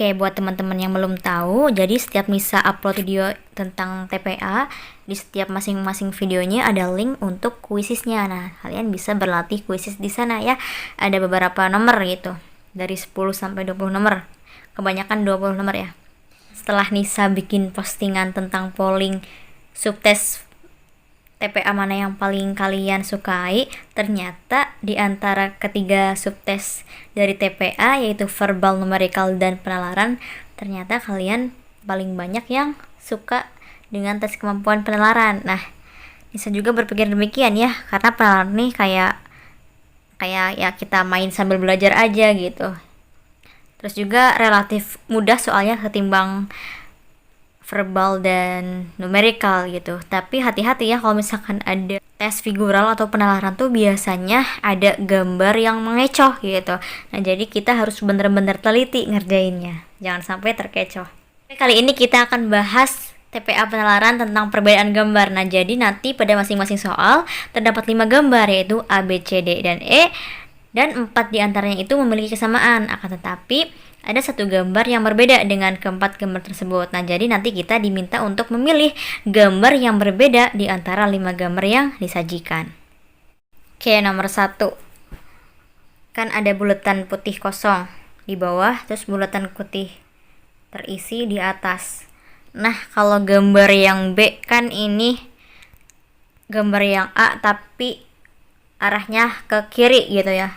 Oke, buat teman-teman yang belum tahu, jadi setiap Nisa upload video tentang TPA, di setiap masing-masing videonya ada link untuk kuisisnya. Nah, kalian bisa berlatih kuisis di sana ya. Ada beberapa nomor gitu, dari 10 sampai 20 nomor. Kebanyakan 20 nomor ya. Setelah Nisa bikin postingan tentang polling subtes TPA mana yang paling kalian sukai, ternyata di antara ketiga subtes dari TPA yaitu verbal, numerikal, dan penalaran, ternyata kalian paling banyak yang suka dengan tes kemampuan penalaran. Nah, bisa juga berpikir demikian ya, karena penalaran nih kayak ya kita main sambil belajar aja gitu. Terus juga relatif mudah soalnya ketimbang verbal dan numerikal gitu. Tapi hati-hati ya kalau misalkan ada tes figural atau penalaran tuh biasanya ada gambar yang mengecoh gitu. Nah, jadi kita harus bener-bener teliti ngerjainnya. Jangan sampai terkecoh. Kali ini kita akan bahas TPA penalaran tentang perbedaan gambar. Nah, jadi nanti pada masing-masing soal terdapat 5 gambar yaitu A, B, C, D, dan E. Dan 4 diantaranya itu memiliki kesamaan. Akan tetapi ada satu gambar yang berbeda dengan keempat gambar tersebut. Nah, jadi nanti kita diminta untuk memilih gambar yang berbeda di antara 5 gambar yang disajikan. Oke, nomor 1. Kan ada buletan putih kosong di bawah, terus buletan putih terisi di atas. Nah, kalau gambar yang B kan ini gambar yang A tapi arahnya ke kiri gitu ya,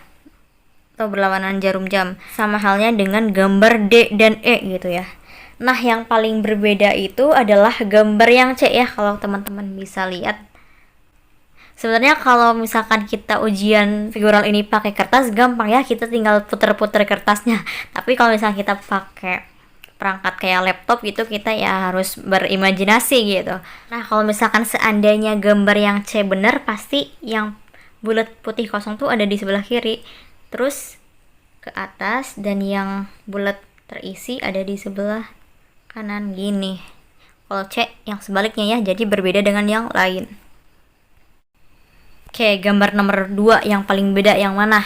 atau berlawanan jarum jam, sama halnya dengan gambar D dan E gitu ya. Nah, yang paling berbeda itu adalah gambar yang C ya, kalau teman-teman bisa lihat. Sebenarnya kalau misalkan kita ujian figural ini pakai kertas gampang ya, kita tinggal puter-puter kertasnya. Tapi kalau misalnya kita pakai perangkat kayak laptop gitu, kita ya harus berimajinasi gitu. Nah, kalau misalkan seandainya gambar yang C benar, pasti yang bulat putih kosong tuh ada di sebelah kiri, terus ke atas, dan yang bulat terisi ada di sebelah kanan gini. Kalau C yang sebaliknya ya, jadi berbeda dengan yang lain. Oke, gambar nomor 2 yang paling beda yang mana?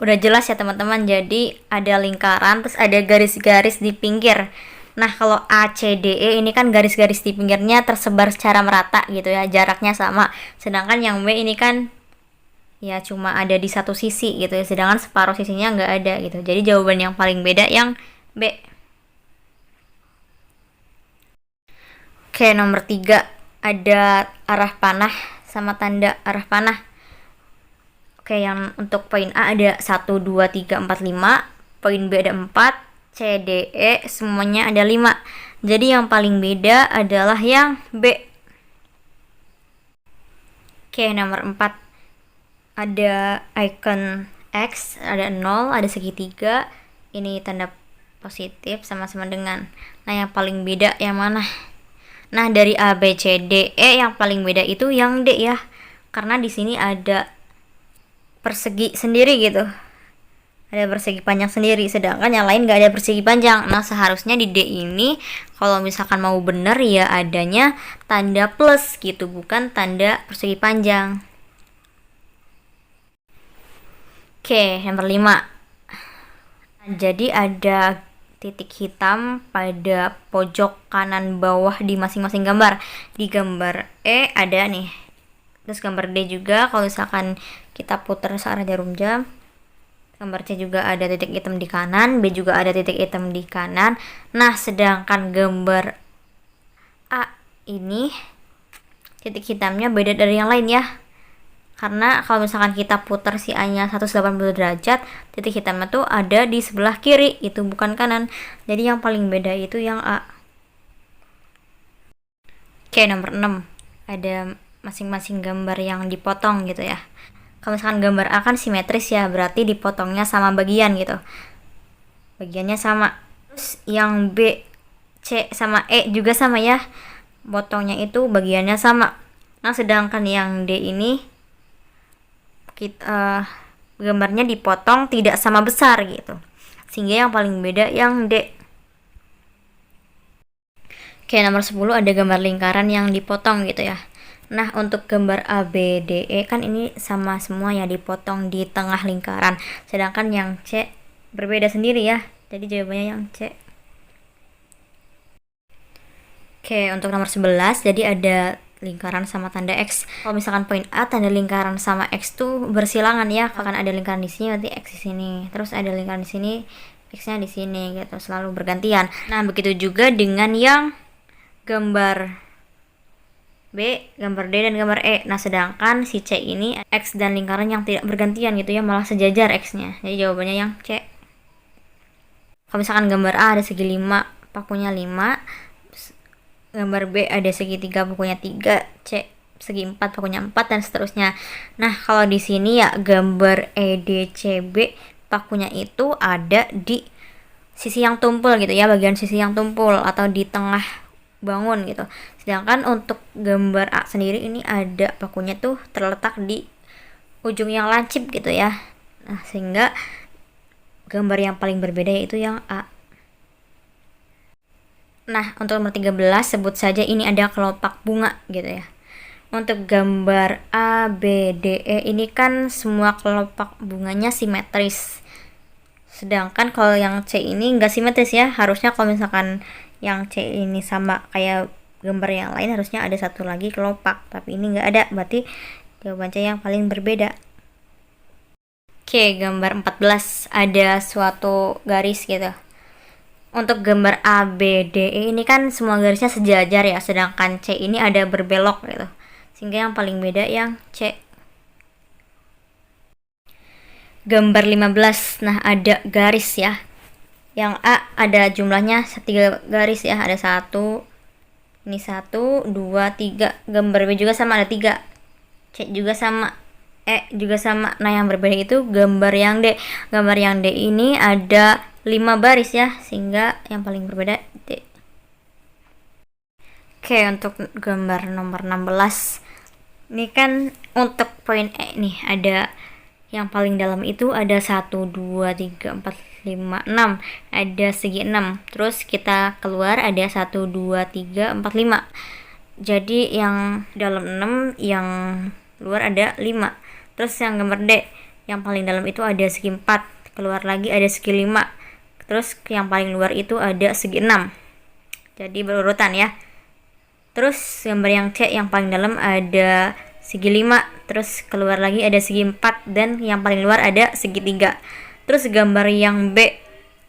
Udah jelas ya teman-teman, jadi ada lingkaran terus ada garis-garis di pinggir. Nah, kalau A, C, D, E ini kan garis-garis di pinggirnya tersebar secara merata gitu ya, jaraknya sama. Sedangkan yang B ini kan ya cuma ada di satu sisi gitu ya, sedangkan separuh sisinya nggak ada gitu. Jadi jawaban yang paling beda yang B. Oke, nomor 3 ada arah panah sama tanda arah panah. Oke, yang untuk poin A ada 1, 2, 3, 4, 5, poin B ada 4, C, D, E semuanya ada 5. Jadi yang paling beda adalah yang B. Oke, nomor 4 ada icon X, ada 0, ada segitiga, ini tanda positif sama-sama dengan. Nah, yang paling beda yang mana? Nah, dari A, B, C, D, E yang paling beda itu yang D ya, karena di sini ada persegi sendiri gitu, ada persegi panjang sendiri, sedangkan yang lain nggak ada persegi panjang. Nah, seharusnya di D ini kalau misalkan mau bener ya adanya tanda plus gitu, bukan tanda persegi panjang. Oke, nomor 5. Jadi ada titik hitam pada pojok kanan bawah di masing-masing gambar. Di gambar E ada nih, terus gambar D juga. Kalau misalkan kita putar searah jarum jam, gambar C juga ada titik hitam di kanan, B juga ada titik hitam di kanan. Nah, sedangkan gambar A ini titik hitamnya beda dari yang lain ya, karena kalau misalkan kita putar si A nya 180 derajat, titik hitamnya tuh ada di sebelah kiri, itu bukan kanan. Jadi yang paling beda itu yang A. Oke, nomor 6 ada masing-masing gambar yang dipotong gitu ya. Kalau misalkan gambar A kan simetris ya, berarti dipotongnya sama bagian gitu, bagiannya sama. Terus yang B, C, sama E juga sama ya, potongnya itu bagiannya sama. Nah, sedangkan yang D ini kita gambarnya dipotong tidak sama besar gitu, sehingga yang paling beda yang D. Oke, nomor 10 ada gambar lingkaran yang dipotong gitu ya. Nah, untuk gambar A, B, D, E kan ini sama semua ya, dipotong di tengah lingkaran, sedangkan yang C berbeda sendiri ya, Jadi jawabannya yang C. Oke, untuk nomor 11, jadi ada lingkaran sama tanda X. Kalau misalkan poin A, tanda lingkaran sama X tuh bersilangan ya. Akan ada lingkaran di sini, nanti X di sini. Terus ada lingkaran di sini, X-nya di sini gitu, selalu bergantian. Nah, begitu juga dengan yang gambar B, gambar D, dan gambar E. Nah, sedangkan si C ini X dan lingkaran yang tidak bergantian gitu ya, malah sejajar X-nya. Jadi jawabannya yang C. Kalau misalkan gambar A ada segi 5, pakunya 5. Gambar B ada segitiga, pakunya 3, C segi 4, pakunya 4, dan seterusnya. Nah, kalau di sini ya gambar EDCB pakunya itu ada di sisi yang tumpul gitu ya, bagian sisi yang tumpul atau di tengah bangun gitu. Sedangkan untuk gambar A sendiri ini ada pakunya tuh terletak di ujung yang lancip gitu ya. Nah, sehingga gambar yang paling berbeda yaitu yang A. Nah, untuk nomor 13, sebut saja ini ada kelopak bunga gitu ya. Untuk gambar A, B, D, E ini kan semua kelopak bunganya simetris. Sedangkan kalau yang C ini nggak simetris ya. Harusnya kalau misalkan yang C ini sama kayak gambar yang lain, harusnya ada satu lagi kelopak. Tapi ini nggak ada, berarti jawaban C yang paling berbeda. Oke, gambar 14 ada suatu garis gitu. Untuk gambar A, B, D, E ini kan semua garisnya sejajar ya, sedangkan C ini ada berbelok gitu. Sehingga yang paling beda yang C. Gambar 15, nah ada garis ya. Yang A ada jumlahnya 3 garis ya, ada 1, ini 1, 2, 3. Gambar B juga sama, ada 3. C juga sama, E juga sama. Nah, yang berbeda itu gambar yang D. Gambar yang D ini ada 5 baris ya, sehingga yang paling berbeda D. Oke, untuk gambar nomor 16, ini kan untuk poin E nih, ada yang paling dalam itu ada 1, 2, 3, 4, 5, 6. Ada segi 6. Terus kita keluar ada 1, 2, 3, 4, 5. Jadi yang dalam 6, yang luar ada 5. Terus yang gambar D, yang paling dalam itu ada segi 4. Keluar lagi ada segi 5. Terus yang paling luar itu ada segi 6. Jadi berurutan ya. Terus gambar yang C yang paling dalam ada segi 5. Terus keluar lagi ada segi 4. Dan yang paling luar ada segi 3. Terus gambar yang B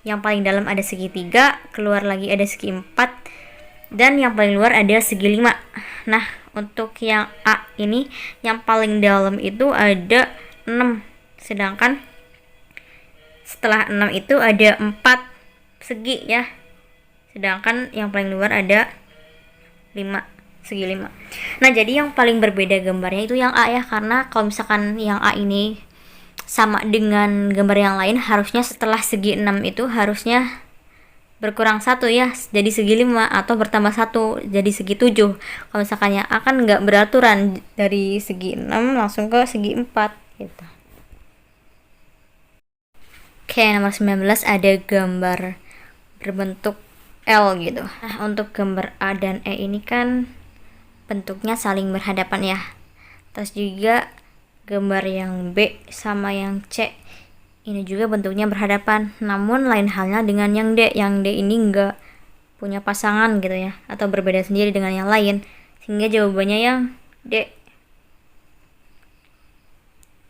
yang paling dalam ada segi 3. Keluar lagi ada segi 4. Dan yang paling luar ada segi 5. Nah, untuk yang A ini yang paling dalam itu ada 6. Sedangkan setelah 6 itu ada 4 segi ya. Sedangkan yang paling luar ada 5, segi 5. Nah, jadi yang paling berbeda gambarnya itu yang A ya, karena kalau misalkan yang A ini sama dengan gambar yang lain, harusnya setelah segi 6 itu harusnya berkurang 1 ya, jadi segi 5, atau bertambah 1 jadi segi 7. Kalau misalkan yang A kan nggak beraturan, dari segi 6 langsung ke segi 4 gitu. Oke, nomor 19 ada gambar berbentuk L gitu. Nah, untuk gambar A dan E ini kan bentuknya saling berhadapan ya. Terus juga gambar yang B sama yang C ini juga bentuknya berhadapan. Namun lain halnya dengan yang D. Yang D ini enggak punya pasangan gitu ya, atau berbeda sendiri dengan yang lain. Sehingga jawabannya yang D.